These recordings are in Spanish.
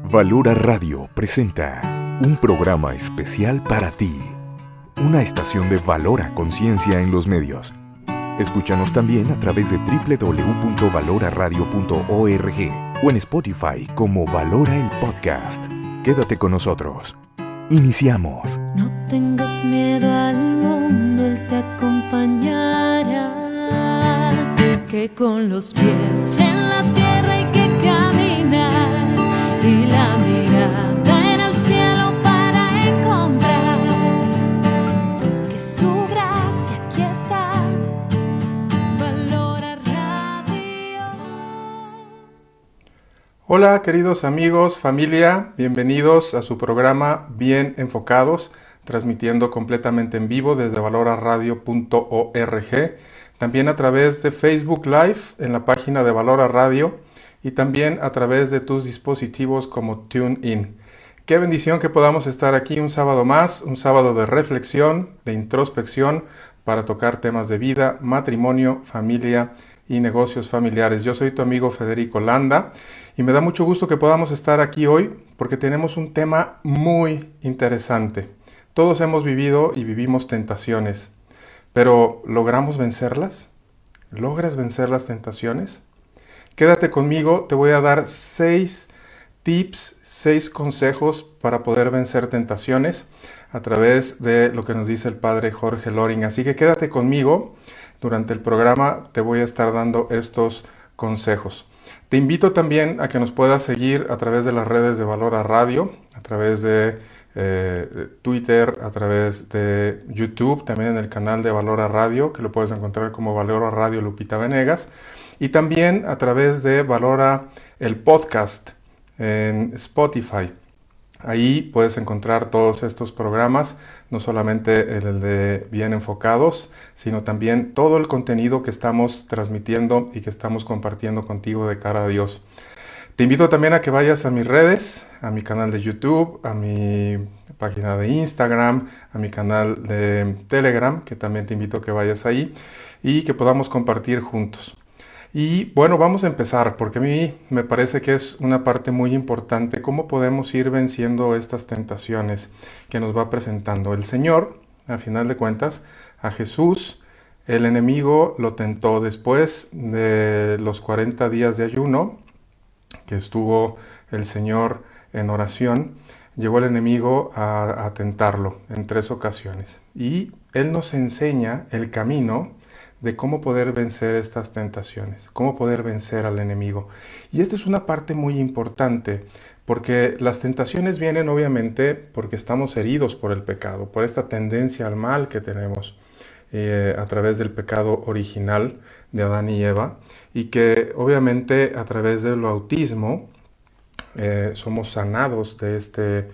Valora Radio presenta un programa especial para ti, una estación de Valora Conciencia en los medios. Escúchanos también a través de www.valoraradio.org o en Spotify como Valora el Podcast. Quédate con nosotros. Iniciamos. No tengas miedo al mundo, Él te acompañará. Que con los pies en la tierra hay que caminar y la mirada en el cielo para encontrar que su gracia aquí está. Valora Radio. Hola queridos amigos, familia, bienvenidos a su programa Bien Enfocados, transmitiendo completamente en vivo desde valoraradio.org, también a través de Facebook Live en la página de Valora Radio y también a través de tus dispositivos como TuneIn. Qué bendición que podamos estar aquí un sábado más, un sábado de reflexión, de introspección para tocar temas de vida, matrimonio, familia y negocios familiares. Yo soy tu amigo Federico Landa y me da mucho gusto que podamos estar aquí hoy porque tenemos un tema muy interesante. Todos hemos vivido y vivimos tentaciones, pero ¿logramos vencerlas? ¿Logras vencer las tentaciones? Quédate conmigo, te voy a dar 6 tips, 6 consejos para poder vencer tentaciones a través de lo que nos dice el padre Jorge Loring. Así que quédate conmigo, durante el programa te voy a estar dando estos consejos. Te invito también a que nos puedas seguir a través de las redes de Valora Radio, a través de Twitter, a través de YouTube, también en el canal de Valora Radio, que lo puedes encontrar como Valora Radio Lupita Venegas, y también a través de Valora el Podcast en Spotify. Ahí puedes encontrar todos estos programas, no solamente el de Bien Enfocados, sino también todo el contenido que estamos transmitiendo y que estamos compartiendo contigo de cara a Dios. Te invito también a que vayas a mis redes, a mi canal de YouTube, a mi página de Instagram, a mi canal de Telegram, que también te invito a que vayas ahí y que podamos compartir juntos. Y bueno, vamos a empezar, porque a mí me parece que es una parte muy importante, cómo podemos ir venciendo estas tentaciones que nos va presentando el Señor. A final de cuentas, a Jesús, el enemigo lo tentó después de los 40 días de ayuno, que estuvo el Señor en oración. Llegó el enemigo a tentarlo en 3 ocasiones. Y Él nos enseña el camino de cómo poder vencer estas tentaciones, cómo poder vencer al enemigo. Y esta es una parte muy importante, porque las tentaciones vienen obviamente porque estamos heridos por el pecado, por esta tendencia al mal que tenemos a través del pecado original de Adán y Eva, y que obviamente a través del bautismo somos sanados de esta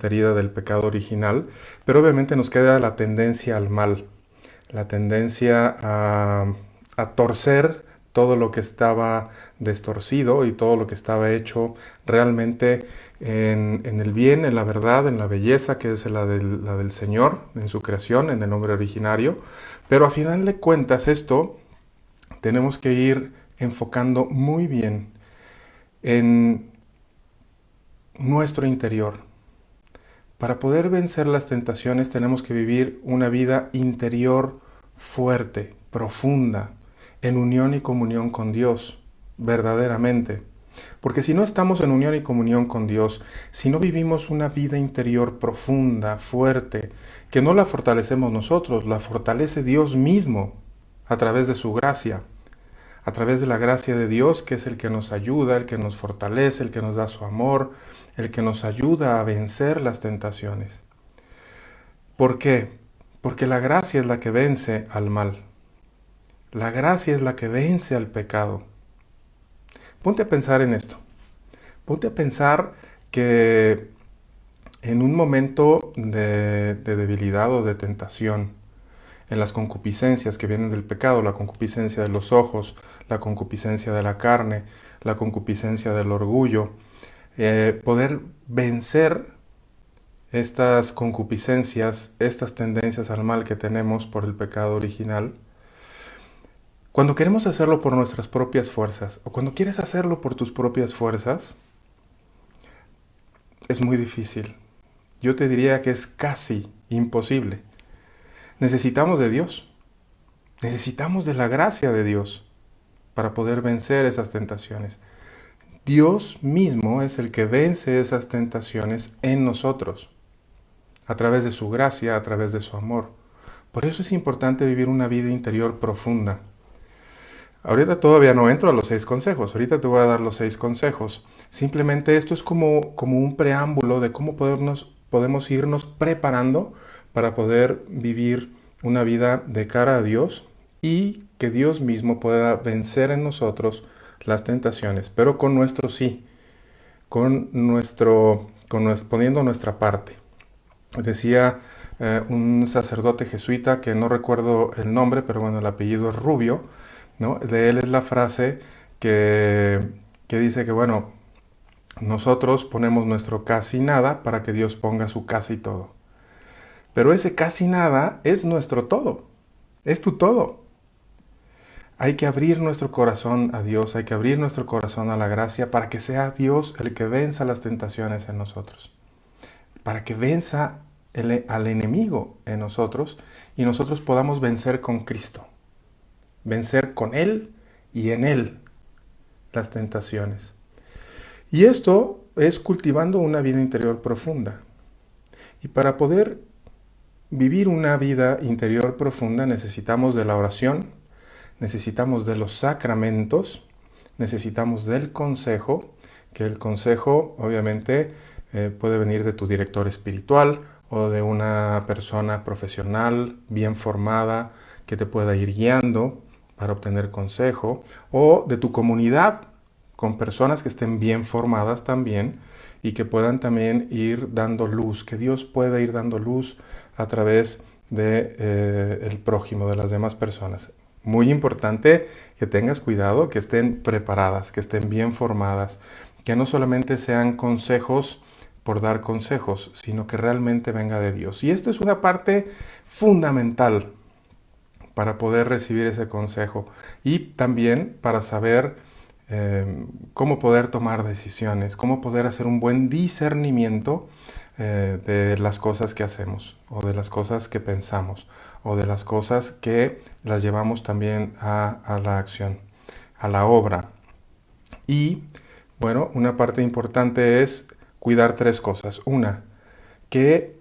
herida del pecado original, pero obviamente nos queda la tendencia al mal, la tendencia a torcer todo lo que estaba destorcido y todo lo que estaba hecho realmente en el bien, en la verdad, en la belleza que es la del Señor, en su creación, en el nombre originario. Pero a final de cuentas esto tenemos que ir enfocando muy bien en nuestro interior. Para poder vencer las tentaciones tenemos que vivir una vida interior fuerte, profunda, en unión y comunión con Dios, verdaderamente. Porque si no estamos en unión y comunión con Dios, si no vivimos una vida interior profunda, fuerte, que no la fortalecemos nosotros, la fortalece Dios mismo a través de su gracia, a través de la gracia de Dios, que es el que nos ayuda, el que nos fortalece, el que nos da su amor, el que nos ayuda a vencer las tentaciones. ¿Por qué? Porque la gracia es la que vence al mal. La gracia es la que vence al pecado. Ponte a pensar en esto. Ponte a pensar que en un momento de debilidad o de tentación, en las concupiscencias que vienen del pecado, la concupiscencia de los ojos, la concupiscencia de la carne, la concupiscencia del orgullo, poder vencer estas concupiscencias, estas tendencias al mal que tenemos por el pecado original. Cuando queremos hacerlo por nuestras propias fuerzas, o cuando quieres hacerlo por tus propias fuerzas, es muy difícil. Yo te diría que es casi imposible. Necesitamos de Dios. Necesitamos de la gracia de Dios para poder vencer esas tentaciones. Dios mismo es el que vence esas tentaciones en nosotros, a través de su gracia, a través de su amor. Por eso es importante vivir una vida interior profunda. Ahorita todavía no entro a los 6 consejos, ahorita te voy a dar los 6 consejos. Simplemente esto es como un preámbulo de cómo podemos irnos preparando para poder vivir una vida de cara a Dios y que Dios mismo pueda vencer en nosotros las tentaciones, pero con nuestro sí, poniendo nuestra parte. Decía un sacerdote jesuita, que no recuerdo el nombre, pero bueno, el apellido es Rubio, ¿no? De él es la frase que dice que, bueno, nosotros ponemos nuestro casi nada para que Dios ponga su casi todo. Pero ese casi nada es nuestro todo, es tu todo. Hay que abrir nuestro corazón a Dios, hay que abrir nuestro corazón a la gracia para que sea Dios el que venza las tentaciones en nosotros, para que venza al enemigo en nosotros y nosotros podamos vencer con Cristo, vencer con Él y en Él las tentaciones. Y esto es cultivando una vida interior profunda. Y para poder vivir una vida interior profunda necesitamos de la oración, necesitamos de los sacramentos, necesitamos del consejo, que el consejo obviamente puede venir de tu director espiritual o de una persona profesional bien formada que te pueda ir guiando para obtener consejo, o de tu comunidad con personas que estén bien formadas también y que puedan también ir dando luz, que Dios pueda ir dando luz a través de el prójimo, de las demás personas. Muy importante que tengas cuidado, que estén preparadas, que estén bien formadas, que no solamente sean consejos por dar consejos, sino que realmente venga de Dios. Y esto es una parte fundamental para poder recibir ese consejo y también para saber cómo poder tomar decisiones, cómo poder hacer un buen discernimiento de las cosas que hacemos o de las cosas que pensamos o de las cosas que las llevamos también a la acción, a la obra. Y bueno, una parte importante es cuidar 3 cosas. Una, que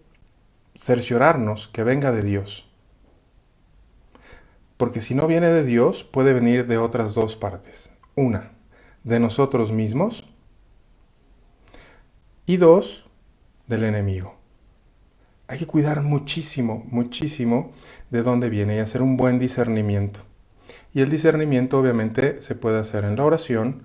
cerciorarnos que venga de Dios. Porque si no viene de Dios, puede venir de otras 2 partes. Una, de nosotros mismos. Y 2, del enemigo. Hay que cuidar muchísimo, muchísimo de dónde viene y hacer un buen discernimiento. Y el discernimiento obviamente se puede hacer en la oración,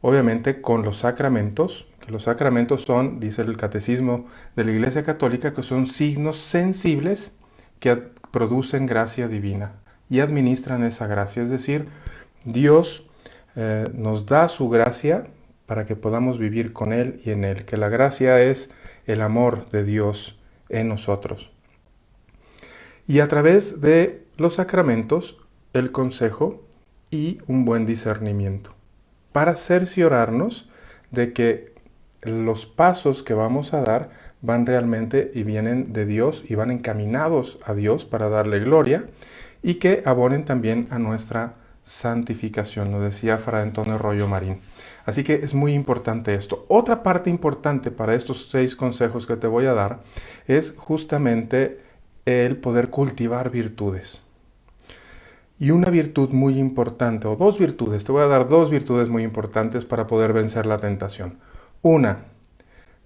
obviamente con los sacramentos, que los sacramentos son, dice el Catecismo de la Iglesia Católica, que son signos sensibles que producen gracia divina y administran esa gracia. Es decir, Dios nos da su gracia para que podamos vivir con Él y en Él, que la gracia es el amor de Dios en nosotros. Y a través de los sacramentos, el consejo y un buen discernimiento, para cerciorarnos de que los pasos que vamos a dar van realmente y vienen de Dios y van encaminados a Dios para darle gloria y que abonen también a nuestra santificación, lo decía Fray Antonio Rollo Marín. Así que es muy importante esto. Otra parte importante para estos 6 consejos que te voy a dar es justamente el poder cultivar virtudes. Y una virtud muy importante, o 2 virtudes, te voy a dar 2 virtudes muy importantes para poder vencer la tentación. Una,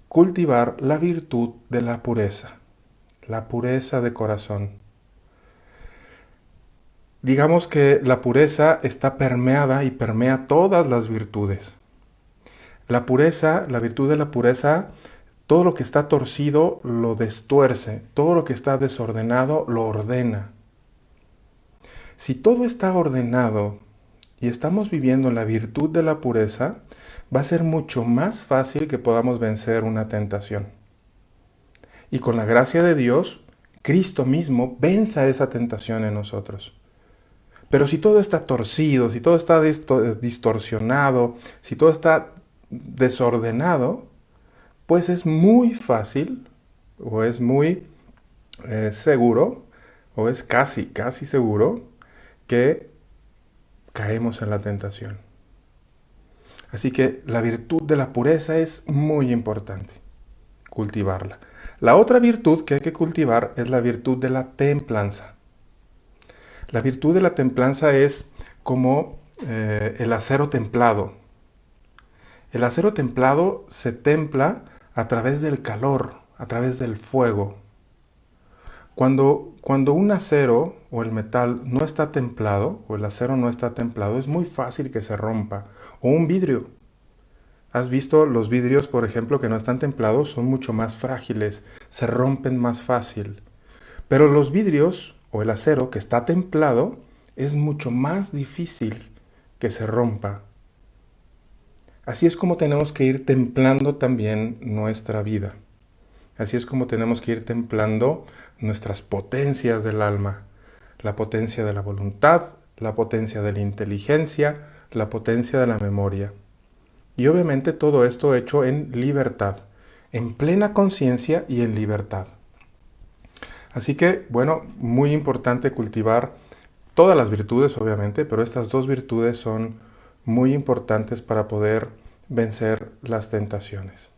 cultivar la virtud de la pureza de corazón. Digamos que la pureza está permeada y permea todas las virtudes. La pureza, la virtud de la pureza, todo lo que está torcido lo destuerce, todo lo que está desordenado lo ordena. Si todo está ordenado y estamos viviendo la virtud de la pureza, va a ser mucho más fácil que podamos vencer una tentación. Y con la gracia de Dios, Cristo mismo venza esa tentación en nosotros. Pero si todo está torcido, si todo está distorsionado, si todo está desordenado, pues es muy fácil o es muy seguro o es casi seguro que caemos en la tentación. Así que la virtud de la pureza es muy importante, cultivarla. La otra virtud que hay que cultivar es la virtud de la templanza. La virtud de la templanza es como el acero templado. El acero templado se templa a través del calor, a través del fuego. Cuando un acero o el metal no está templado, o el acero no está templado, es muy fácil que se rompa. O un vidrio. ¿Has visto los vidrios, por ejemplo, que no están templados? Son mucho más frágiles, se rompen más fácil. Pero los vidrios o el acero que está templado es mucho más difícil que se rompa. Así es como tenemos que ir templando también nuestra vida. Así es como tenemos que ir templando nuestras potencias del alma. La potencia de la voluntad, la potencia de la inteligencia, la potencia de la memoria. Y obviamente todo esto hecho en libertad, en plena conciencia y en libertad. Así que, bueno, muy importante cultivar todas las virtudes, obviamente, pero estas dos virtudes son muy importantes para poder vencer las tentaciones.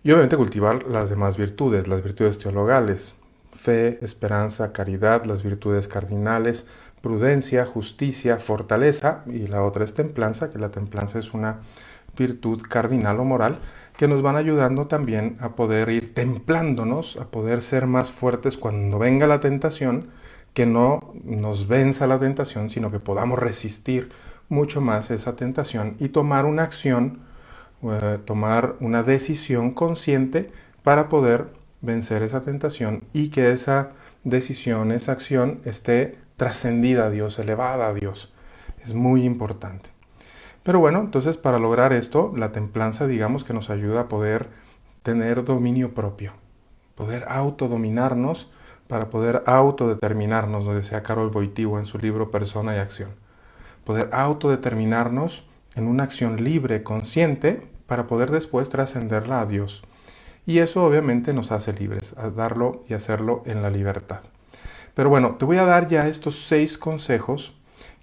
Y obviamente cultivar las demás virtudes, las virtudes teologales, fe, esperanza, caridad, las virtudes cardinales, prudencia, justicia, fortaleza, y la otra es templanza, que la templanza es una virtud cardinal o moral, que nos van ayudando también a poder ir templándonos, a poder ser más fuertes cuando venga la tentación, que no nos venza la tentación, sino que podamos resistir mucho más esa tentación y tomar una acción, tomar una decisión consciente para poder vencer esa tentación y que esa decisión, esa acción esté trascendida a Dios, elevada a Dios. Es muy importante. Pero bueno, entonces para lograr esto, la templanza, digamos que nos ayuda a poder tener dominio propio, poder autodominarnos para poder autodeterminarnos, lo decía Karol Wojtyła en su libro Persona y Acción. Poder autodeterminarnos en una acción libre, consciente, para poder después trascenderla a Dios. Y eso obviamente nos hace libres, a darlo y hacerlo en la libertad. Pero bueno, te voy a dar ya estos 6 consejos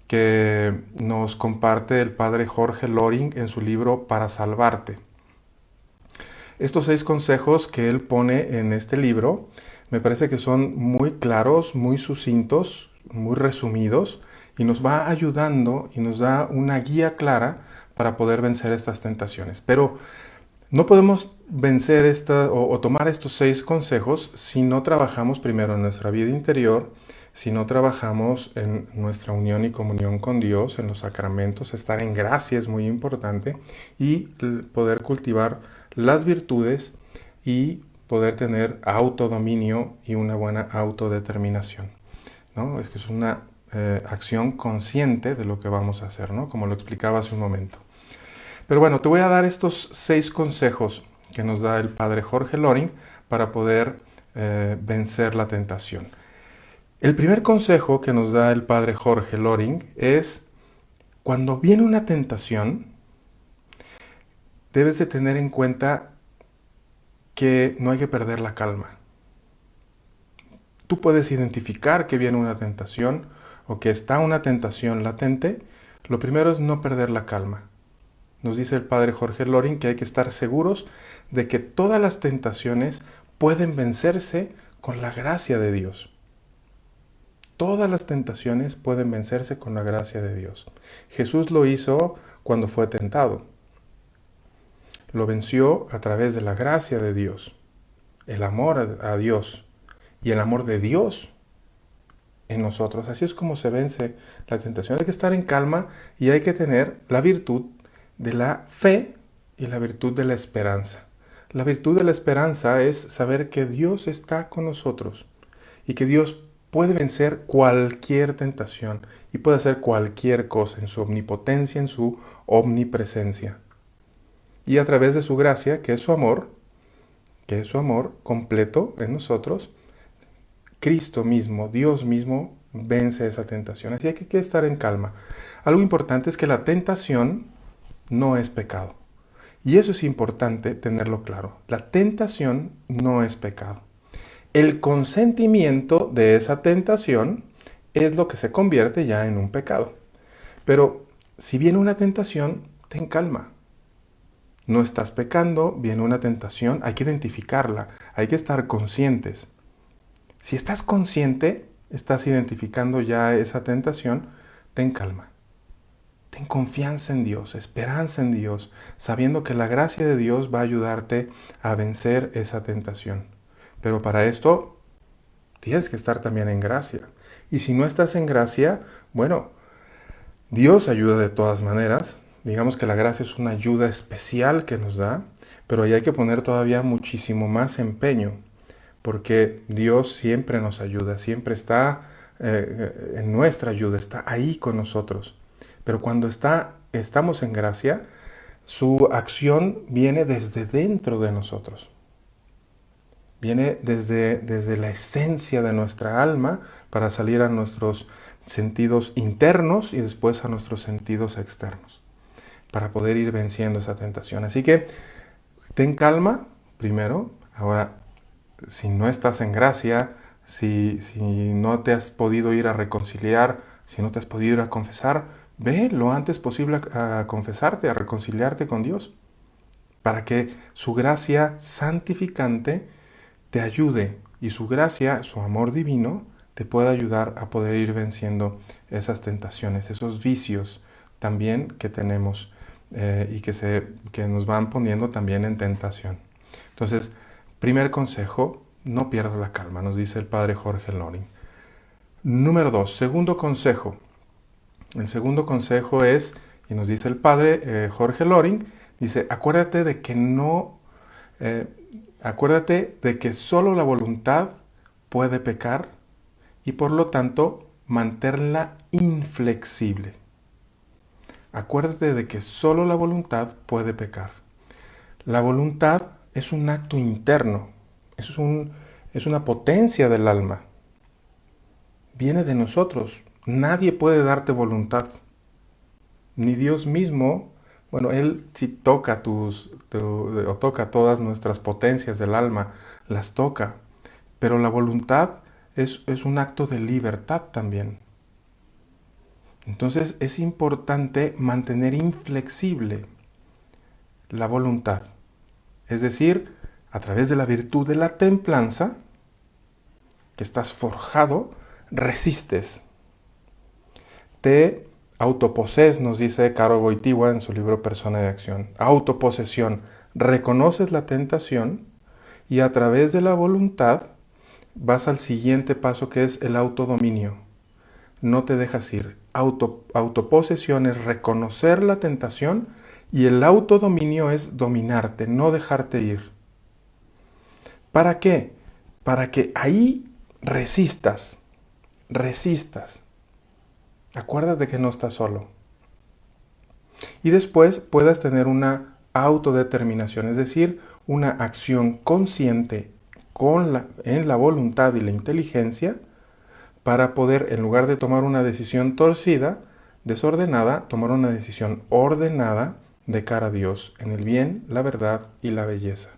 que nos comparte el padre Jorge Loring en su libro Para Salvarte. Estos 6 consejos que él pone en este libro me parece que son muy claros, muy sucintos, muy resumidos y nos va ayudando y nos da una guía clara para poder vencer estas tentaciones. Pero no podemos vencer o tomar estos 6 consejos si no trabajamos primero en nuestra vida interior, si no trabajamos en nuestra unión y comunión con Dios, en los sacramentos. Estar en gracia es muy importante y poder cultivar las virtudes y poder tener autodominio y una buena autodeterminación, ¿no? Es que es una acción consciente de lo que vamos a hacer, ¿no? Como lo explicaba hace un momento. Pero bueno, te voy a dar estos 6 consejos que nos da el padre Jorge Loring para poder vencer la tentación. El primer consejo que nos da el padre Jorge Loring es: cuando viene una tentación, debes de tener en cuenta que no hay que perder la calma. Tú puedes identificar que viene una tentación o que está una tentación latente. Lo primero es no perder la calma. Nos dice el padre Jorge Loring que hay que estar seguros de que todas las tentaciones pueden vencerse con la gracia de Dios. Todas las tentaciones pueden vencerse con la gracia de Dios. Jesús lo hizo cuando fue tentado. Lo venció a través de la gracia de Dios, el amor a Dios y el amor de Dios en nosotros. Así es como se vence la tentación. Hay que estar en calma y hay que tener la virtud de la fe y la virtud de la esperanza. La virtud de la esperanza es saber que Dios está con nosotros y que Dios puede vencer cualquier tentación y puede hacer cualquier cosa en su omnipotencia, en su omnipresencia. Y a través de su gracia, que es su amor completo en nosotros, Cristo mismo, Dios mismo, vence esa tentación. Así que hay que estar en calma. Algo importante es que la tentación no es pecado. Y eso es importante tenerlo claro. La tentación no es pecado. El consentimiento de esa tentación es lo que se convierte ya en un pecado. Pero si viene una tentación, ten calma. No estás pecando, viene una tentación, hay que identificarla, hay que estar conscientes. Si estás consciente, estás identificando ya esa tentación, ten calma. Ten confianza en Dios, esperanza en Dios, sabiendo que la gracia de Dios va a ayudarte a vencer esa tentación. Pero para esto tienes que estar también en gracia. Y si no estás en gracia, bueno, Dios ayuda de todas maneras. Digamos que la gracia es una ayuda especial que nos da, pero ahí hay que poner todavía muchísimo más empeño, porque Dios siempre nos ayuda, siempre está en nuestra ayuda, está ahí con nosotros. Pero cuando estamos en gracia, su acción viene desde dentro de nosotros. Viene desde la esencia de nuestra alma para salir a nuestros sentidos internos y después a nuestros sentidos externos, para poder ir venciendo esa tentación. Así que ten calma primero. Ahora, si no estás en gracia, si no te has podido ir a reconciliar, si no te has podido ir a confesar, ve lo antes posible a confesarte, a reconciliarte con Dios, para que su gracia santificante te ayude y su gracia, su amor divino, te pueda ayudar a poder ir venciendo esas tentaciones, esos vicios también que tenemos y que nos van poniendo también en tentación. Entonces, primer consejo, no pierdas la calma, nos dice el padre Jorge Loring. Número 2, segundo consejo. El segundo consejo es, y nos dice el padre Jorge Loring, dice, acuérdate de que solo la voluntad puede pecar y por lo tanto mantenerla inflexible. Acuérdate de que solo la voluntad puede pecar. La voluntad es un acto interno, es una potencia del alma. Viene de nosotros. Nadie puede darte voluntad. Ni Dios mismo. Bueno, Él sí toca toca todas nuestras potencias del alma, las toca. Pero la voluntad es un acto de libertad también. Entonces es importante mantener inflexible la voluntad. Es decir, a través de la virtud de la templanza, que estás forjado, resistes. Te autoposes, nos dice Caro Wojtyła en su libro Persona de Acción. Autoposesión. Reconoces la tentación y a través de la voluntad vas al siguiente paso, que es el autodominio. No te dejas ir. Autoposesión es reconocer la tentación y el autodominio es dominarte, no dejarte ir. ¿Para qué? Para que ahí resistas. Acuérdate que no estás solo. Y después puedas tener una autodeterminación, es decir, una acción consciente en la voluntad y la inteligencia para poder, en lugar de tomar una decisión torcida, desordenada, tomar una decisión ordenada de cara a Dios, en el bien, la verdad y la belleza.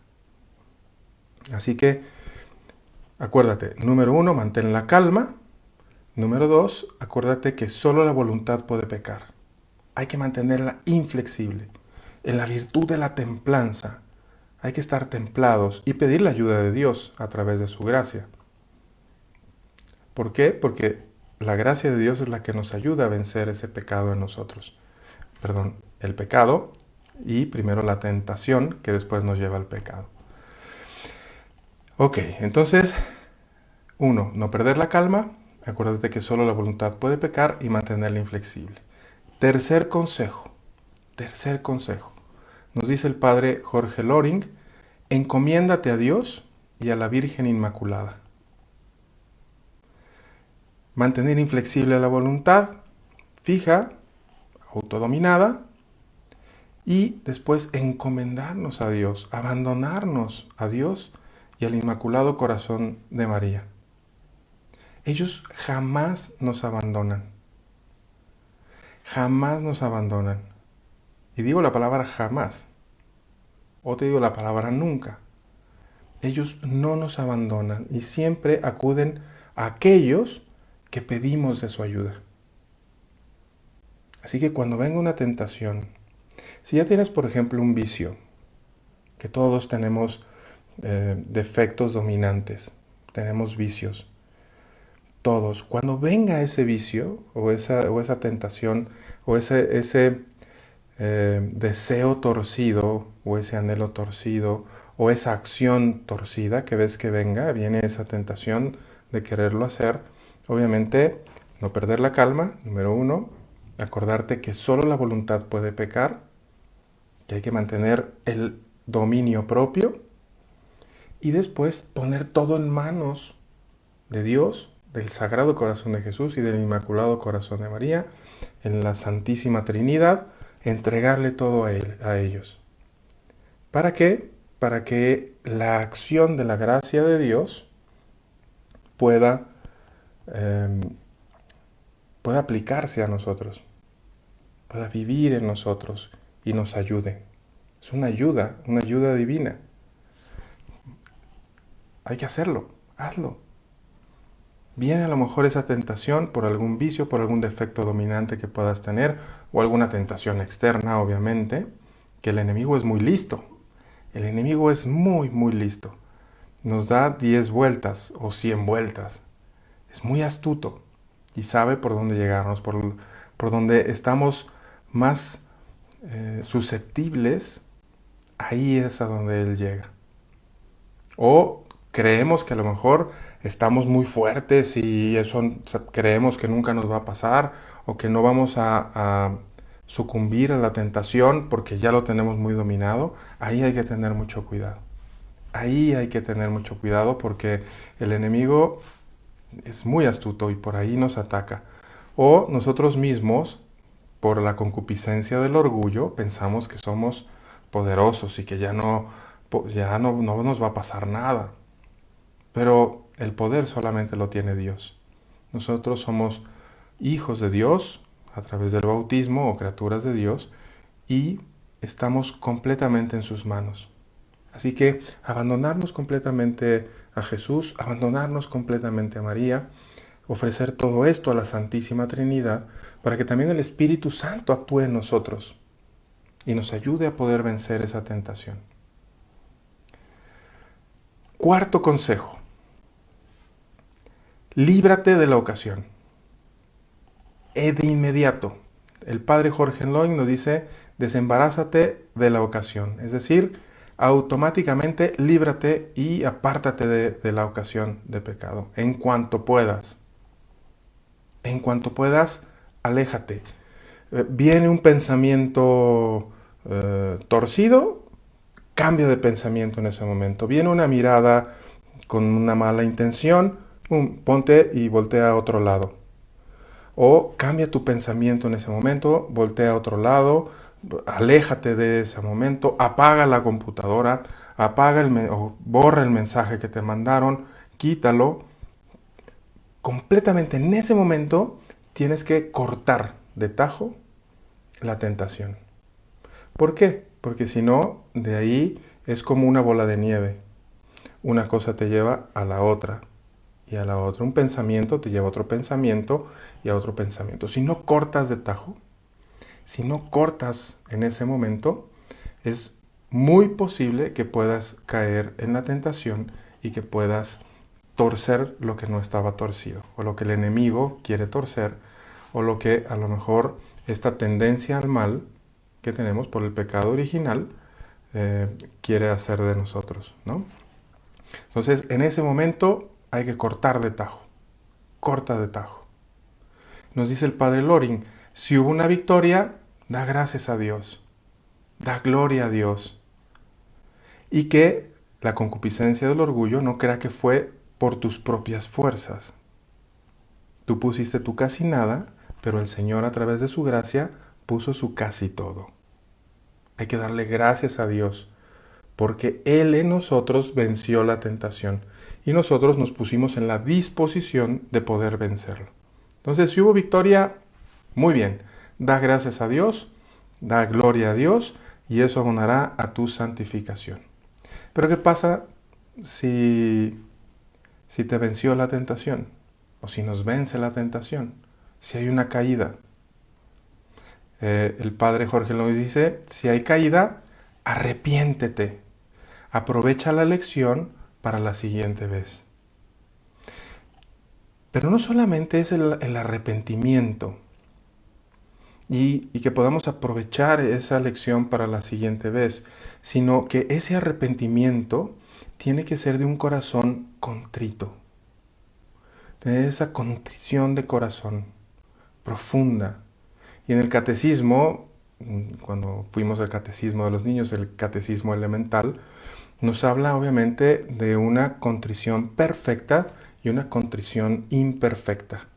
Así que, acuérdate, número 1, mantén la calma. Número 2, acuérdate que solo la voluntad puede pecar. Hay que mantenerla inflexible. En la virtud de la templanza, hay que estar templados y pedir la ayuda de Dios a través de su gracia. ¿Por qué? Porque la gracia de Dios es la que nos ayuda a vencer ese pecado en nosotros. Perdón, el pecado y primero la tentación que después nos lleva al pecado. Ok, entonces, 1, no perder la calma. Acuérdate que solo la voluntad puede pecar y mantenerla inflexible. Tercer consejo. Nos dice el padre Jorge Loring, encomiéndate a Dios y a la Virgen Inmaculada. Mantener inflexible la voluntad, fija, autodominada, y después encomendarnos a Dios, abandonarnos a Dios y al Inmaculado Corazón de María. Ellos jamás nos abandonan. Jamás nos abandonan. Y digo la palabra jamás, o te digo la palabra nunca. Ellos no nos abandonan y siempre acuden a aquellos que pedimos de su ayuda. Así que cuando venga una tentación, si ya tienes, por ejemplo, un vicio, que todos tenemos defectos dominantes, tenemos vicios, todos, cuando venga ese vicio o esa tentación o ese deseo torcido o ese anhelo torcido o esa acción torcida que ves que viene esa tentación de quererlo hacer, obviamente no perder la calma, número uno, acordarte que solo la voluntad puede pecar, que hay que mantener el dominio propio y después poner todo en manos de Dios, del Sagrado Corazón de Jesús y del Inmaculado Corazón de María, en la Santísima Trinidad, entregarle todo a ellos. ¿Para qué? Para que la acción de la gracia de Dios pueda aplicarse a nosotros, pueda vivir en nosotros y nos ayude. Es una ayuda divina. Hay que hacerlo, hazlo. Viene a lo mejor esa tentación por algún vicio, por algún defecto dominante que puedas tener, o alguna tentación externa, obviamente, que el enemigo es muy listo. El enemigo es muy, muy listo. Nos da 10 vueltas o 100 vueltas. Es muy astuto y sabe por dónde llegarnos, por donde estamos más susceptibles, ahí es a donde él llega. O creemos que a lo mejor estamos muy fuertes y eso creemos que nunca nos va a pasar o que no vamos a sucumbir a la tentación porque ya lo tenemos muy dominado. Ahí hay que tener mucho cuidado. Ahí hay que tener mucho cuidado porque el enemigo es muy astuto y por ahí nos ataca. O nosotros mismos, por la concupiscencia del orgullo, pensamos que somos poderosos y que ya no nos va a pasar nada. Pero el poder solamente lo tiene Dios. Nosotros somos hijos de Dios a través del bautismo o criaturas de Dios y estamos completamente en sus manos. Así que abandonarnos completamente a Jesús, abandonarnos completamente a María, ofrecer todo esto a la Santísima Trinidad para que también el Espíritu Santo actúe en nosotros y nos ayude a poder vencer esa tentación. Cuarto consejo. Líbrate de la ocasión. De inmediato. El padre Jorge Enloin nos dice, desembarázate de la ocasión. Es decir, automáticamente líbrate y apártate de la ocasión de pecado. En cuanto puedas. En cuanto puedas, aléjate. Viene un pensamiento torcido, cambia de pensamiento en ese momento. Viene una mirada con una mala intención, ponte y voltea a otro lado. O cambia tu pensamiento en ese momento, voltea a otro lado, aléjate de ese momento, apaga la computadora, o borra el mensaje que te mandaron, quítalo. Completamente en ese momento tienes que cortar de tajo la tentación. ¿Por qué? Porque si no, de ahí es como una bola de nieve. Una cosa te lleva a la otra y a la otra. Un pensamiento te lleva a otro pensamiento y a otro pensamiento. Si no cortas de tajo, si no cortas en ese momento, es muy posible que puedas caer en la tentación y que puedas torcer lo que no estaba torcido, o lo que el enemigo quiere torcer, o lo que a lo mejor esta tendencia al mal que tenemos por el pecado original quiere hacer de nosotros, ¿no? Entonces, en ese momento hay que cortar de tajo. Corta de tajo. Nos dice el padre Loring, si hubo una victoria, da gracias a Dios. Da gloria a Dios. Y que la concupiscencia del orgullo no crea que fue por tus propias fuerzas. Tú pusiste tu casi nada, pero el Señor a través de su gracia puso su casi todo. Hay que darle gracias a Dios, porque Él en nosotros venció la tentación y nosotros nos pusimos en la disposición de poder vencerlo. Entonces, si hubo victoria, muy bien, da gracias a Dios, da gloria a Dios y eso abonará a tu santificación. Pero ¿qué pasa si te venció la tentación? O si nos vence la tentación, si hay una caída. El padre Jorge Luis dice, si hay caída, arrepiéntete. Aprovecha la lección para la siguiente vez. Pero no solamente es el arrepentimiento y que podamos aprovechar esa lección para la siguiente vez, sino que ese arrepentimiento tiene que ser de un corazón contrito. Tener esa contrición de corazón profunda. Y en el catecismo, cuando fuimos al catecismo de los niños, el catecismo elemental, nos habla obviamente de una contrición perfecta y una contrición imperfecta.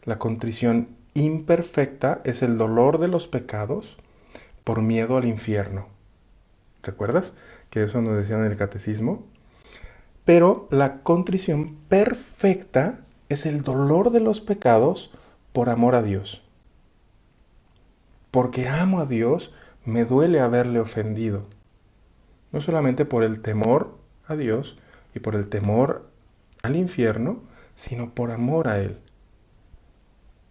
La contrición imperfecta es el dolor de los pecados por miedo al infierno. ¿Recuerdas que eso nos decían en el catecismo? Pero la contrición perfecta es el dolor de los pecados por amor a Dios. Porque amo a Dios, me duele haberle ofendido. No solamente por el temor a Dios y por el temor al infierno, sino por amor a Él.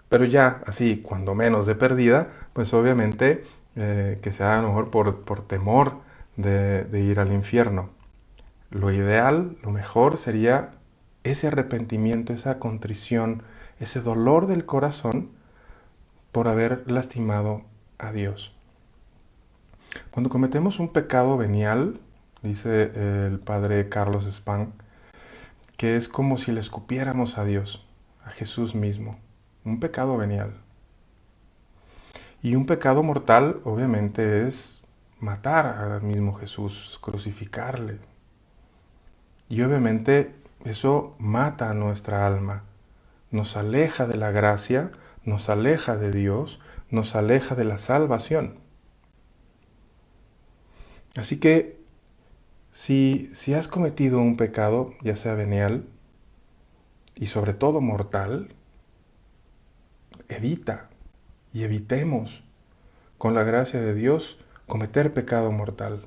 Pero ya, así, cuando menos de perdida, pues obviamente que sea a lo mejor por temor de ir al infierno. Lo ideal, lo mejor sería ese arrepentimiento, esa contrición, ese dolor del corazón por haber lastimado a Dios. Cuando cometemos un pecado venial, dice el padre Carlos Spang, que es como si le escupiéramos a Dios, a Jesús mismo. Un pecado venial. Y un pecado mortal, obviamente, es matar al mismo Jesús, crucificarle. Y obviamente eso mata a nuestra alma, nos aleja de la gracia, nos aleja de Dios, nos aleja de la salvación. Así que si has cometido un pecado, ya sea venial y sobre todo mortal, evita y evitemos, con la gracia de Dios, cometer pecado mortal.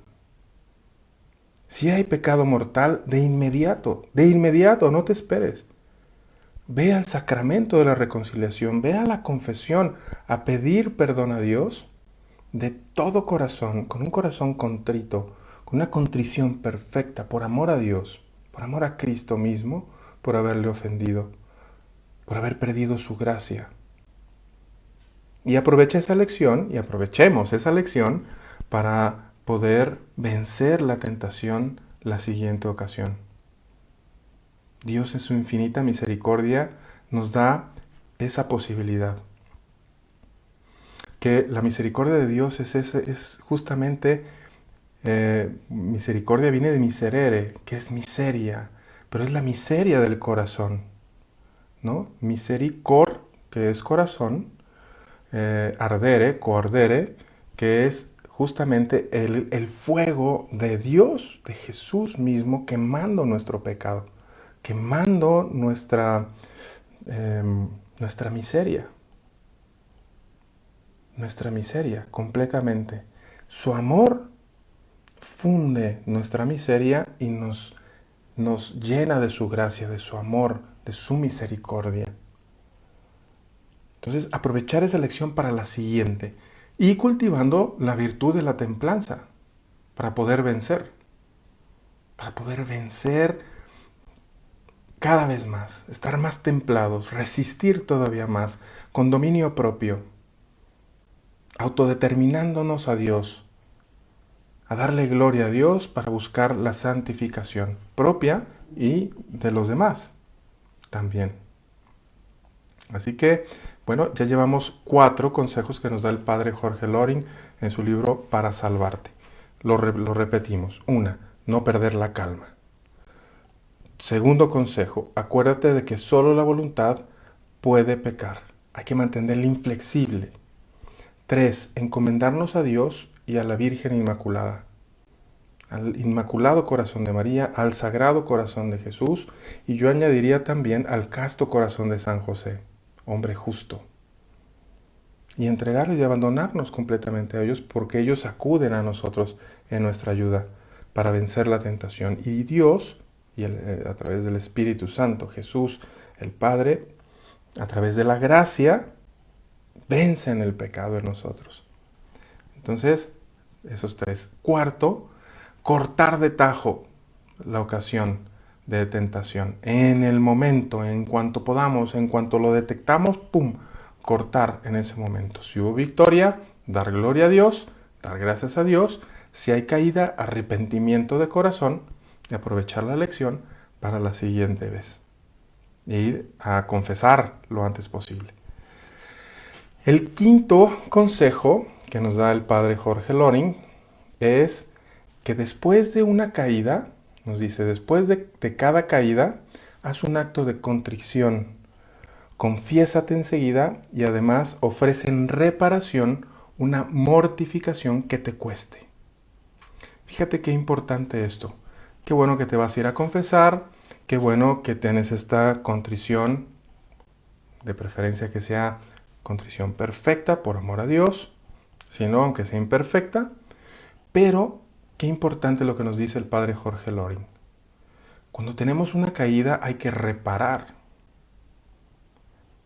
Si hay pecado mortal, de inmediato, no te esperes. Ve al sacramento de la reconciliación, ve a la confesión, a pedir perdón a Dios de todo corazón, con un corazón contrito, con una contrición perfecta, por amor a Dios, por amor a Cristo mismo, por haberle ofendido, por haber perdido su gracia. Y aprovecha esa lección, y aprovechemos esa lección para poder vencer la tentación la siguiente ocasión. Dios en su infinita misericordia nos da esa posibilidad. Que la misericordia de Dios es justamente, misericordia viene de miserere, que es miseria, pero es la miseria del corazón, ¿no? Misericor, que es corazón, ardere, coardere, que es justamente el fuego de Dios, de Jesús mismo, quemando nuestro pecado, quemando nuestra miseria completamente. Su amor funde nuestra miseria y nos llena de su gracia, de su amor, de su misericordia. Entonces, aprovechar esa lección para la siguiente y cultivando la virtud de la templanza para poder vencer cada vez más, estar más templados, resistir todavía más, con dominio propio, autodeterminándonos a Dios, a darle gloria a Dios para buscar la santificación propia y de los demás también. Así que, bueno, ya llevamos 4 consejos que nos da el padre Jorge Loring en su libro Para Salvarte. Lo repetimos. 1. No perder la calma. Segundo consejo, acuérdate de que solo la voluntad puede pecar. Hay que mantenerla inflexible. 3. Encomendarnos a Dios y a la Virgen Inmaculada. Al Inmaculado Corazón de María, al Sagrado Corazón de Jesús, y yo añadiría también al casto corazón de San José, hombre justo. y entregarlos y abandonarnos completamente a ellos, porque ellos acuden a nosotros en nuestra ayuda para vencer la tentación. Y Dios, a través del Espíritu Santo, Jesús, el Padre, a través de la gracia, vencen el pecado en nosotros. Entonces, esos tres. Cuarto, cortar de tajo la ocasión de tentación. En el momento, en cuanto podamos, en cuanto lo detectamos, ¡pum!, cortar en ese momento. Si hubo victoria, dar gloria a Dios, dar gracias a Dios. Si hay caída, arrepentimiento de corazón y aprovechar la lección para la siguiente vez. E ir a confesar lo antes posible. El quinto consejo que nos da el padre Jorge Loring es que después de una caída, nos dice, después de cada caída, haz un acto de contrición, confiésate enseguida y además ofrece en reparación una mortificación que te cueste. Fíjate qué importante esto. Qué bueno que te vas a ir a confesar, qué bueno que tienes esta contrición, de preferencia que sea contrición perfecta por amor a Dios, si no, aunque sea imperfecta, pero qué importante lo que nos dice el padre Jorge Loring. Cuando tenemos una caída hay que reparar.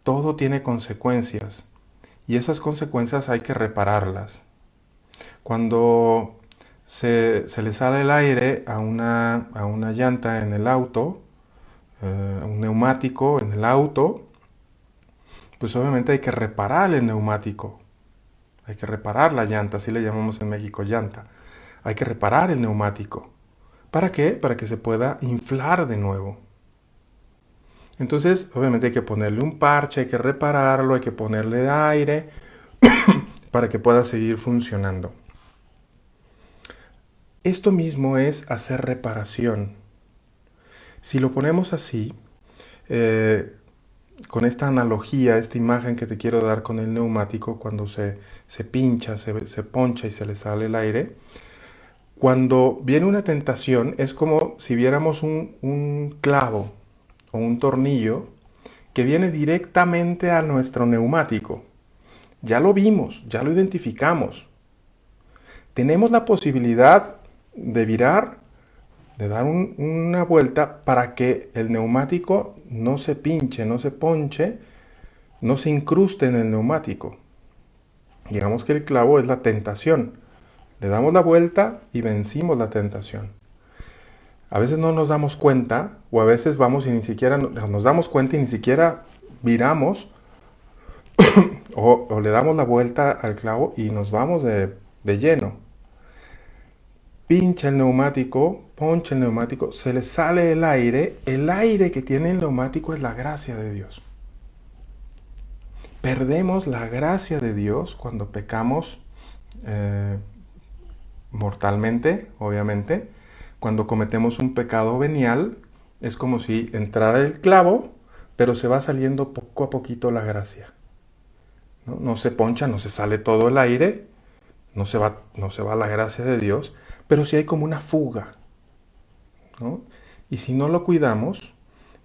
Todo tiene consecuencias y esas consecuencias hay que repararlas. Cuando se le sale el aire a una llanta en el auto, un neumático en el auto, pues obviamente hay que reparar el neumático. Hay que reparar la llanta, así le llamamos en México llanta. Hay que reparar el neumático. ¿Para qué? Para que se pueda inflar de nuevo. Entonces, obviamente hay que ponerle un parche, hay que repararlo, hay que ponerle aire para que pueda seguir funcionando. Esto mismo es hacer reparación. Si lo ponemos así, con esta analogía, esta imagen que te quiero dar con el neumático, cuando se pincha, se poncha y se le sale el aire, cuando viene una tentación es como si viéramos un clavo o un tornillo que viene directamente a nuestro neumático. Ya lo vimos, ya lo identificamos. Tenemos la posibilidad de virar, de dar una vuelta para que el neumático no se pinche, no se ponche, no se incruste en el neumático. Digamos que el clavo es la tentación. Le damos la vuelta y vencimos la tentación. A veces no nos damos cuenta, o a veces vamos y ni siquiera nos damos cuenta y ni siquiera viramos, o le damos la vuelta al clavo y nos vamos de lleno. Pincha el neumático, poncha el neumático, se le sale el aire que tiene el neumático es la gracia de Dios. Perdemos la gracia de Dios cuando pecamos mortalmente, obviamente. Cuando cometemos un pecado venial, es como si entrara el clavo, pero se va saliendo poco a poquito la gracia. No se poncha, no se sale todo el aire, no se va la gracia de Dios, pero sí hay como una fuga, ¿no? Y si no lo cuidamos,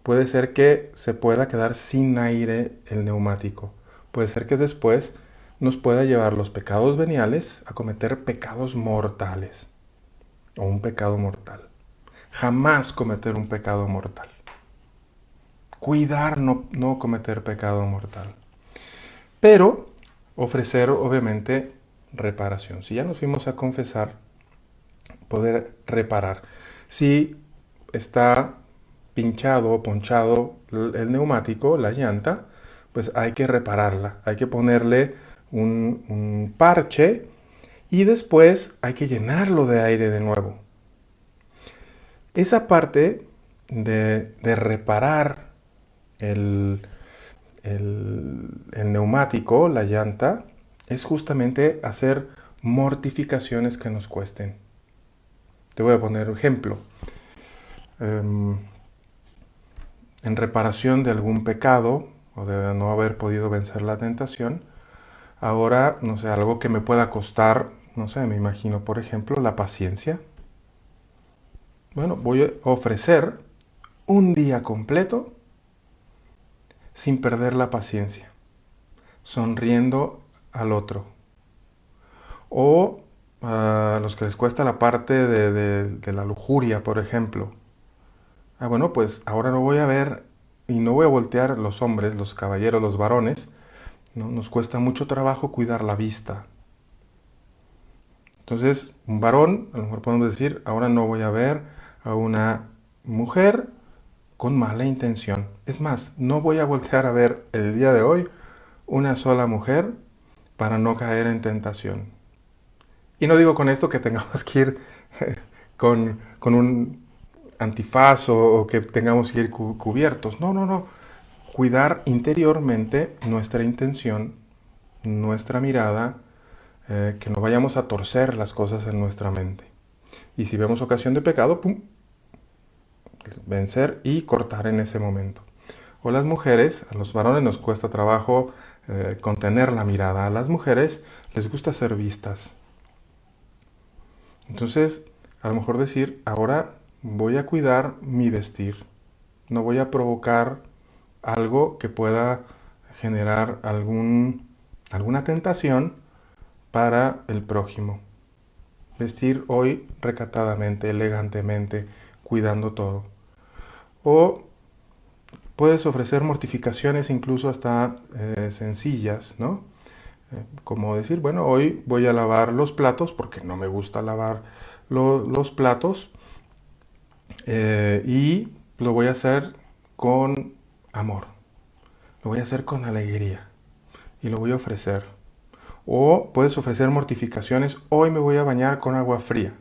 puede ser que se pueda quedar sin aire el neumático. Puede ser que después nos pueda llevar los pecados veniales a cometer pecados mortales. O un pecado mortal. Jamás cometer un pecado mortal. Cuidar no cometer pecado mortal. Pero ofrecer, obviamente, reparación. Si ya nos fuimos a confesar, poder reparar. Si está pinchado o ponchado el neumático, la llanta, pues hay que repararla. Hay que ponerle un parche y después hay que llenarlo de aire de nuevo. Esa parte de reparar el neumático, la llanta, es justamente hacer mortificaciones que nos cuesten. Te voy a poner un ejemplo. En reparación de algún pecado o de no haber podido vencer la tentación, ahora, no sé, algo que me pueda costar, no sé, me imagino, por ejemplo, la paciencia. Bueno, voy a ofrecer un día completo sin perder la paciencia, sonriendo al otro. O a los que les cuesta la parte de la lujuria, por ejemplo. Bueno, pues ahora no voy a ver y no voy a voltear los hombres, los caballeros, los varones, ¿no? Nos cuesta mucho trabajo cuidar la vista. Entonces, un varón, a lo mejor podemos decir, ahora no voy a ver a una mujer con mala intención. Es más, no voy a voltear a ver el día de hoy una sola mujer para no caer en tentación. Y no digo con esto que tengamos que ir con un antifaz o que tengamos que ir cubiertos. No. Cuidar interiormente nuestra intención, nuestra mirada, que no vayamos a torcer las cosas en nuestra mente. Y si vemos ocasión de pecado, ¡pum!, vencer y cortar en ese momento. O las mujeres, a los varones nos cuesta trabajo contener la mirada. A las mujeres les gusta ser vistas. Entonces, a lo mejor decir, ahora voy a cuidar mi vestir. No voy a provocar algo que pueda generar alguna tentación para el prójimo. Vestir hoy recatadamente, elegantemente, cuidando todo. O puedes ofrecer mortificaciones incluso hasta sencillas, ¿no? Como decir, bueno, hoy voy a lavar los platos porque no me gusta lavar los platos y lo voy a hacer con amor, lo voy a hacer con alegría y lo voy a ofrecer. O puedes ofrecer mortificaciones, hoy me voy a bañar con agua fría.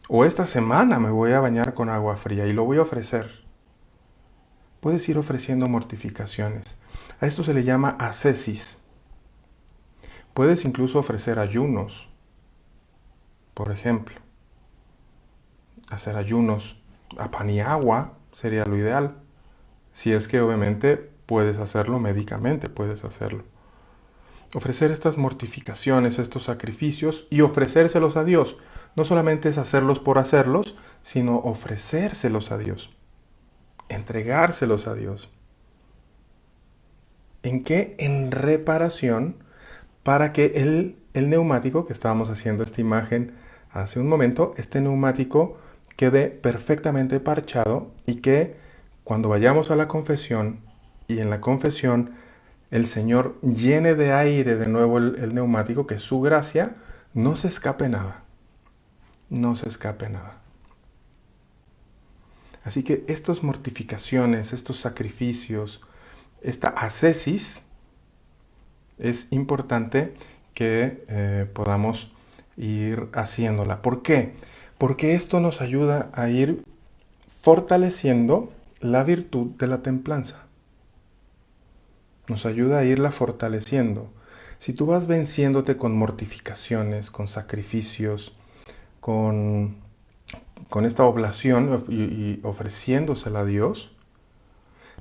O esta semana me voy a bañar con agua fría y lo voy a ofrecer. Puedes ir ofreciendo mortificaciones. A esto se le llama ascesis. Puedes incluso ofrecer ayunos. Por ejemplo, hacer ayunos a pan y agua sería lo ideal. Si es que obviamente puedes hacerlo médicamente, puedes hacerlo. Ofrecer estas mortificaciones, estos sacrificios y ofrecérselos a Dios. No solamente es hacerlos por hacerlos, sino ofrecérselos a Dios. Entregárselos a Dios. ¿En qué? En reparación para que el neumático, que estábamos haciendo esta imagen hace un momento, este neumático quede perfectamente parchado y que cuando vayamos a la confesión y en la confesión el Señor llene de aire de nuevo el neumático, que es su gracia, no se escape nada. No se escape nada. Así que estas mortificaciones, estos sacrificios, esta ascesis, es importante que podamos ir haciéndola. ¿Por qué? Porque esto nos ayuda a ir fortaleciendo la virtud de la templanza. Nos ayuda a irla fortaleciendo. Si tú vas venciéndote con mortificaciones, con sacrificios, con esta oblación y ofreciéndosela a Dios,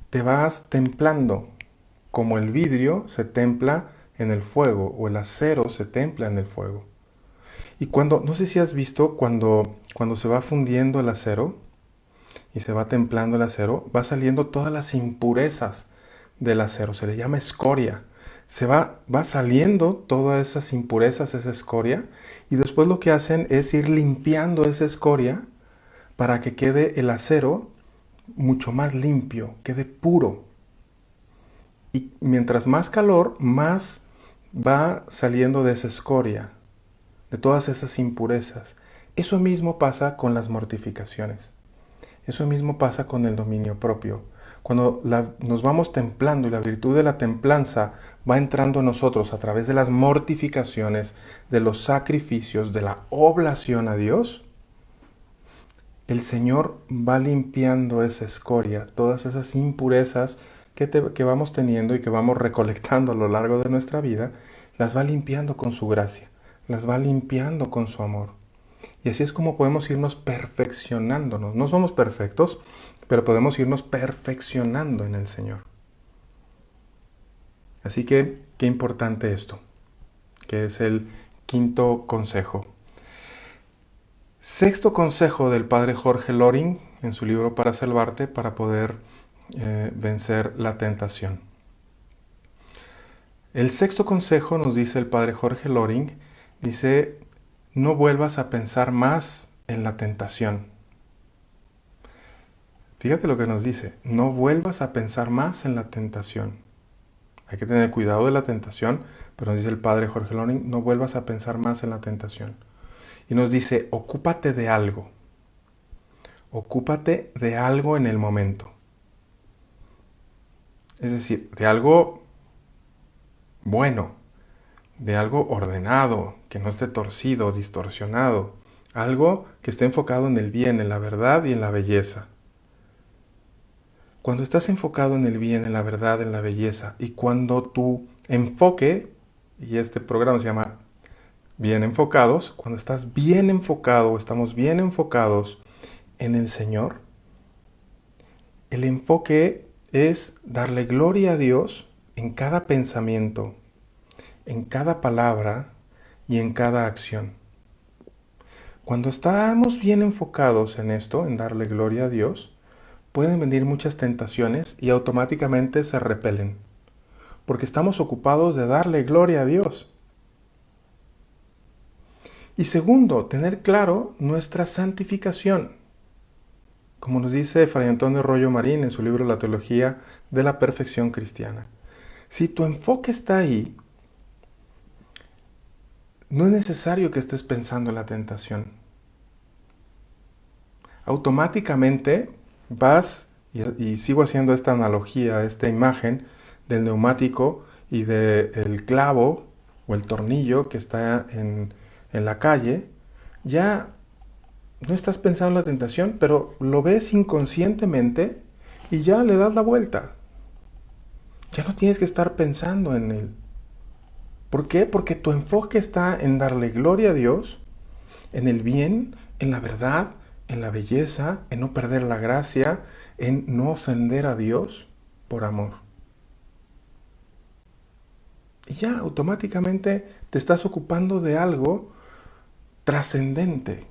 te vas templando, como el vidrio se templa en el fuego, o el acero se templa en el fuego. Y no sé si has visto cuando se va fundiendo el acero y se va templando el acero, va saliendo todas las impurezas del acero, se le llama escoria. Va saliendo todas esas impurezas, esa escoria, y después lo que hacen es ir limpiando esa escoria para que quede el acero mucho más limpio, quede puro. Y mientras más calor, más va saliendo de esa escoria, de todas esas impurezas. Eso mismo pasa con las mortificaciones. Eso mismo pasa con el dominio propio. Cuando nos vamos templando y la virtud de la templanza va entrando en nosotros a través de las mortificaciones, de los sacrificios, de la oblación a Dios, el Señor va limpiando esa escoria, todas esas impurezas que vamos teniendo y que vamos recolectando a lo largo de nuestra vida, las va limpiando con su gracia, las va limpiando con su amor. Y así es como podemos irnos perfeccionándonos. No somos perfectos, pero podemos irnos perfeccionando en el Señor. Así que, qué importante esto, que es el quinto consejo. Sexto consejo del padre Jorge Loring, en su libro Para Salvarte, para poder vencer la tentación. El sexto consejo nos dice el padre Jorge Loring, dice, no vuelvas a pensar más en la tentación. Fíjate lo que nos dice, no vuelvas a pensar más en la tentación. Hay que tener cuidado de la tentación, pero nos dice el padre Jorge Loring, no vuelvas a pensar más en la tentación. Y nos dice, ocúpate de algo. Ocúpate de algo en el momento. Es decir, de algo bueno, de algo ordenado, que no esté torcido, distorsionado. Algo que esté enfocado en el bien, en la verdad y en la belleza. Cuando estás enfocado en el bien, en la verdad, en la belleza, y cuando tu enfoque, y este programa se llama Bien Enfocados, cuando estás bien enfocado, estamos bien enfocados en el Señor, el enfoque es darle gloria a Dios en cada pensamiento, en cada palabra y en cada acción. Cuando estamos bien enfocados en esto, en darle gloria a Dios, pueden venir muchas tentaciones y automáticamente se repelen, porque estamos ocupados de darle gloria a Dios. Y segundo, tener claro nuestra santificación. Como nos dice Fray Antonio Rollo Marín en su libro La Teología de la Perfección Cristiana. Si tu enfoque está ahí, no es necesario que estés pensando en la tentación. Automáticamente vas, y sigo haciendo esta analogía, esta imagen del neumático y del clavo o el tornillo que está en la calle, ya no estás pensando en la tentación, pero lo ves inconscientemente y ya le das la vuelta. Ya no tienes que estar pensando en él. ¿Por qué? Porque tu enfoque está en darle gloria a Dios, en el bien, en la verdad, en la belleza, en no perder la gracia, en no ofender a Dios por amor. Y ya automáticamente te estás ocupando de algo trascendente.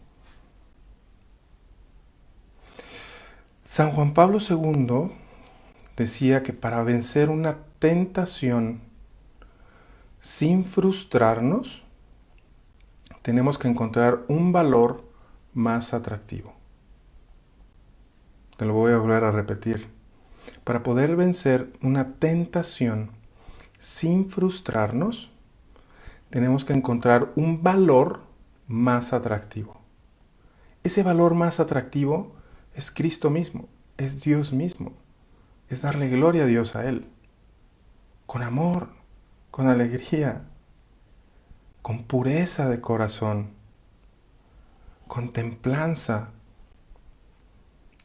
San Juan Pablo II decía que para vencer una tentación sin frustrarnos, tenemos que encontrar un valor más atractivo. Te lo voy a volver a repetir. Para poder vencer una tentación sin frustrarnos, tenemos que encontrar un valor más atractivo. Ese valor más atractivo es Cristo mismo, es Dios mismo, es darle gloria a Dios a Él, con amor, con alegría, con pureza de corazón, con templanza,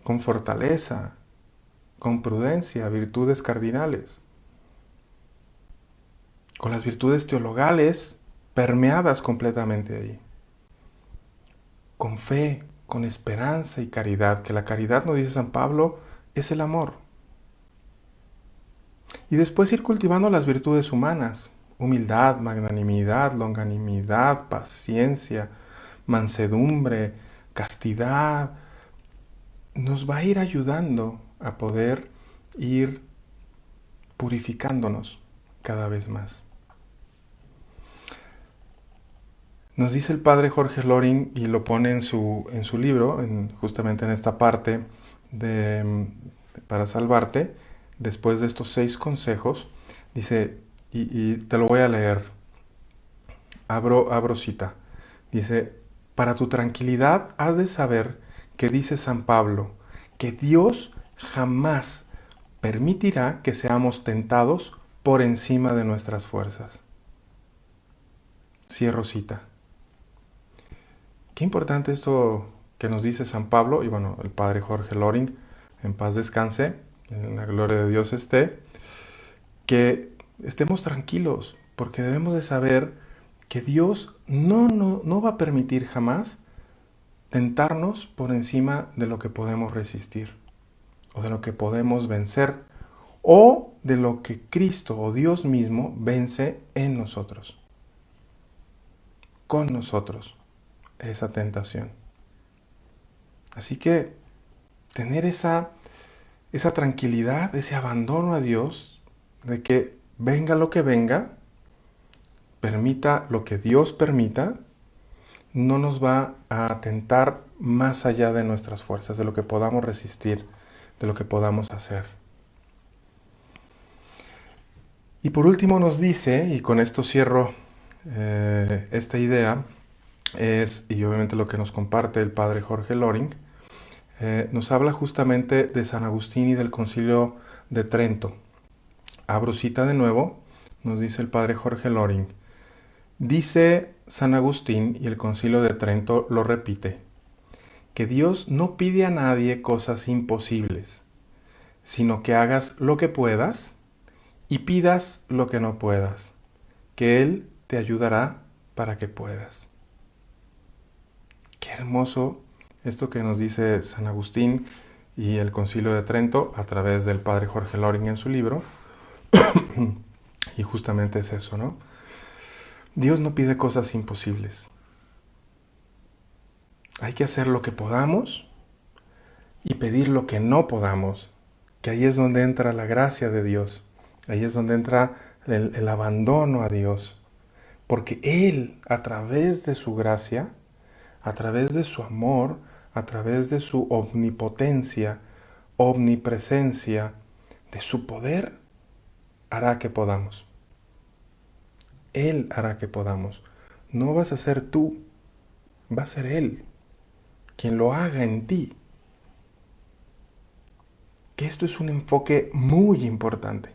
con fortaleza, con prudencia, virtudes cardinales, con las virtudes teologales permeadas completamente ahí, con fe, con esperanza y caridad, que la caridad, nos dice San Pablo, es el amor. Y después ir cultivando las virtudes humanas, humildad, magnanimidad, longanimidad, paciencia, mansedumbre, castidad, nos va a ir ayudando a poder ir purificándonos cada vez más. Nos dice el padre Jorge Loring, y lo pone en su libro, justamente en esta parte para salvarte, después de estos 6 consejos, dice, y te lo voy a leer, abro cita, dice, para tu tranquilidad has de saber que dice San Pablo, que Dios jamás permitirá que seamos tentados por encima de nuestras fuerzas. Cierro cita. Qué importante esto que nos dice San Pablo, y bueno, el padre Jorge Loring, en paz descanse, en la gloria de Dios esté, que estemos tranquilos, porque debemos de saber que Dios no va a permitir jamás tentarnos por encima de lo que podemos resistir, o de lo que podemos vencer, o de lo que Cristo o Dios mismo vence en nosotros, con nosotros, esa tentación. Así que tener esa tranquilidad, ese abandono a Dios, de que venga lo que venga, permita lo que Dios permita, no nos va a atentar más allá de nuestras fuerzas, de lo que podamos resistir, de lo que podamos hacer. Y por último nos dice, y con esto cierro esta idea, y obviamente lo que nos comparte el padre Jorge Loring, nos habla justamente de San Agustín y del Concilio de Trento. Abro cita de nuevo, nos dice el padre Jorge Loring. Dice San Agustín, y el Concilio de Trento lo repite, que Dios no pide a nadie cosas imposibles, sino que hagas lo que puedas y pidas lo que no puedas, que Él te ayudará para que puedas. Qué hermoso esto que nos dice San Agustín y el Concilio de Trento a través del padre Jorge Loring en su libro. Y justamente es eso, ¿no? Dios no pide cosas imposibles. Hay que hacer lo que podamos y pedir lo que no podamos, que ahí es donde entra la gracia de Dios, ahí es donde entra el abandono a Dios, porque Él, a través de su gracia, a través de su amor, a través de su omnipotencia, omnipresencia, de su poder, hará que podamos. Él hará que podamos. No vas a ser tú, va a ser Él quien lo haga en ti. Que esto es un enfoque muy importante.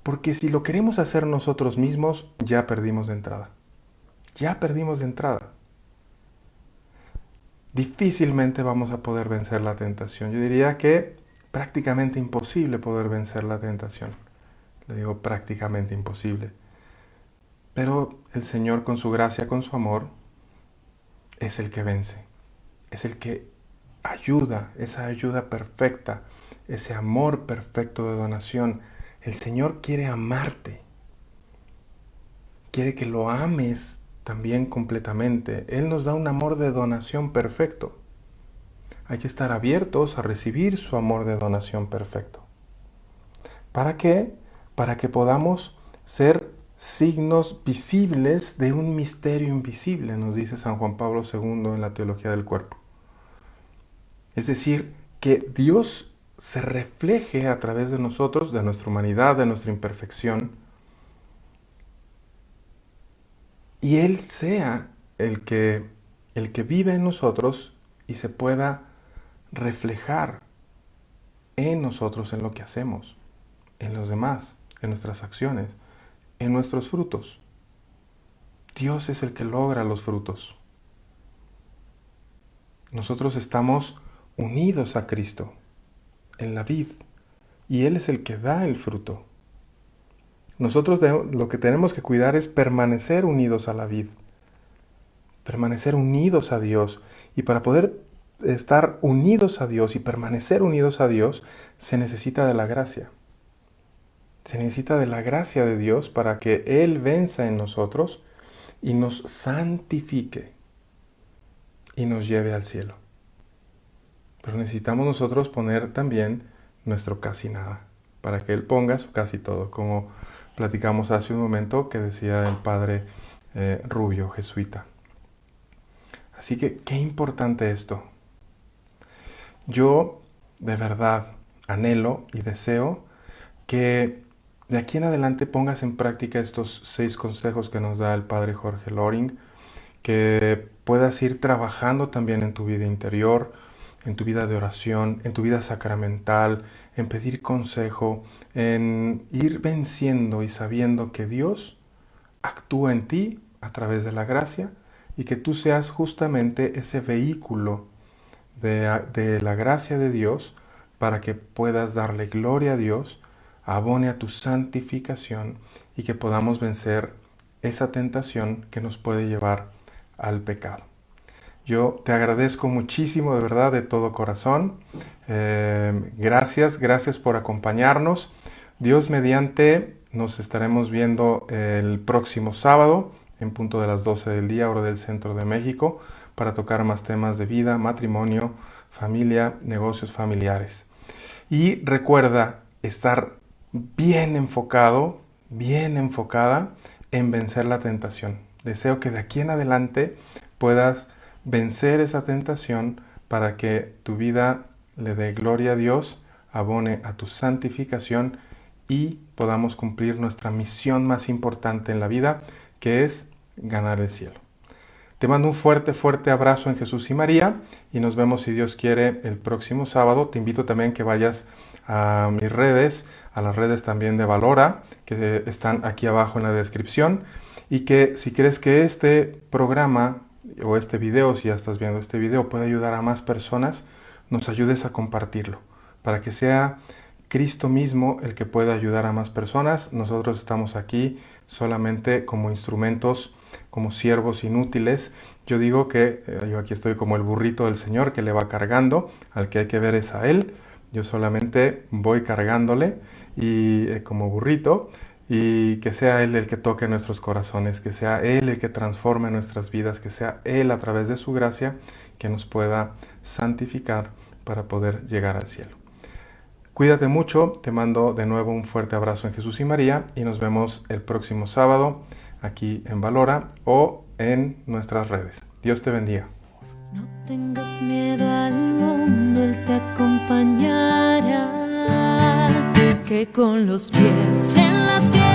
Porque si lo queremos hacer nosotros mismos, ya perdimos de entrada. Ya perdimos de entrada. Difícilmente vamos a poder vencer la tentación. Yo diría que prácticamente imposible poder vencer la tentación. Le digo prácticamente imposible. Pero el Señor, con su gracia, con su amor, es el que vence. Es el que ayuda, esa ayuda perfecta, ese amor perfecto de donación. El Señor quiere amarte. Quiere que lo ames también completamente. Él nos da un amor de donación perfecto. Hay que estar abiertos a recibir su amor de donación perfecto. ¿Para qué? Para que podamos ser signos visibles de un misterio invisible, nos dice San Juan Pablo II en la Teología del Cuerpo. Es decir, que Dios se refleje a través de nosotros, de nuestra humanidad, de nuestra imperfección, y Él sea el que vive en nosotros y se pueda reflejar en nosotros, en lo que hacemos, en los demás, en nuestras acciones, en nuestros frutos. Dios es el que logra los frutos. Nosotros estamos unidos a Cristo en la vid y Él es el que da el fruto. Nosotros lo que tenemos que cuidar es permanecer unidos a la vid, permanecer unidos a Dios. Y para poder estar unidos a Dios y permanecer unidos a Dios, se necesita de la gracia. Se necesita de la gracia de Dios para que Él venza en nosotros y nos santifique y nos lleve al cielo. Pero necesitamos nosotros poner también nuestro casi nada, para que Él ponga su casi todo, como platicamos hace un momento que decía el padre Rubio, jesuita. Así que, qué importante esto. Yo, de verdad, anhelo y deseo que de aquí en adelante pongas en práctica estos 6 consejos que nos da el padre Jorge Loring, que puedas ir trabajando también en tu vida interior, en tu vida de oración, en tu vida sacramental, en pedir consejo, en ir venciendo y sabiendo que Dios actúa en ti a través de la gracia y que tú seas justamente ese vehículo de la gracia de Dios para que puedas darle gloria a Dios, abone a tu santificación y que podamos vencer esa tentación que nos puede llevar al pecado. Yo te agradezco muchísimo, de verdad, de todo corazón. Gracias por acompañarnos. Dios mediante, nos estaremos viendo el próximo sábado, en punto de las 12 del día, hora del centro de México, para tocar más temas de vida, matrimonio, familia, negocios familiares. Y recuerda estar bien enfocado, bien enfocada en vencer la tentación. Deseo que de aquí en adelante puedas vencer esa tentación para que tu vida le dé gloria a Dios, abone a tu santificación y podamos cumplir nuestra misión más importante en la vida, que es ganar el cielo. Te mando un fuerte, fuerte abrazo en Jesús y María y nos vemos, si Dios quiere, el próximo sábado. Te invito también que vayas a mis redes, a las redes también de Valora, que están aquí abajo en la descripción, y que si crees que este programa o este video, si ya estás viendo este video, puede ayudar a más personas, nos ayudes a compartirlo, para que sea Cristo mismo el que pueda ayudar a más personas. Nosotros estamos aquí solamente como instrumentos, como siervos inútiles. Yo digo que yo aquí estoy como el burrito del Señor que le va cargando, al que hay que ver es a Él. Yo solamente voy cargándole y como burrito, y que sea Él el que toque nuestros corazones, que sea Él el que transforme nuestras vidas, que sea Él a través de su gracia que nos pueda santificar para poder llegar al cielo. Cuídate mucho, te mando de nuevo un fuerte abrazo en Jesús y María y nos vemos el próximo sábado aquí en Valora o en nuestras redes. Dios te bendiga. No tengas miedo al mundo, Él te acompañará, que con los pies en la tierra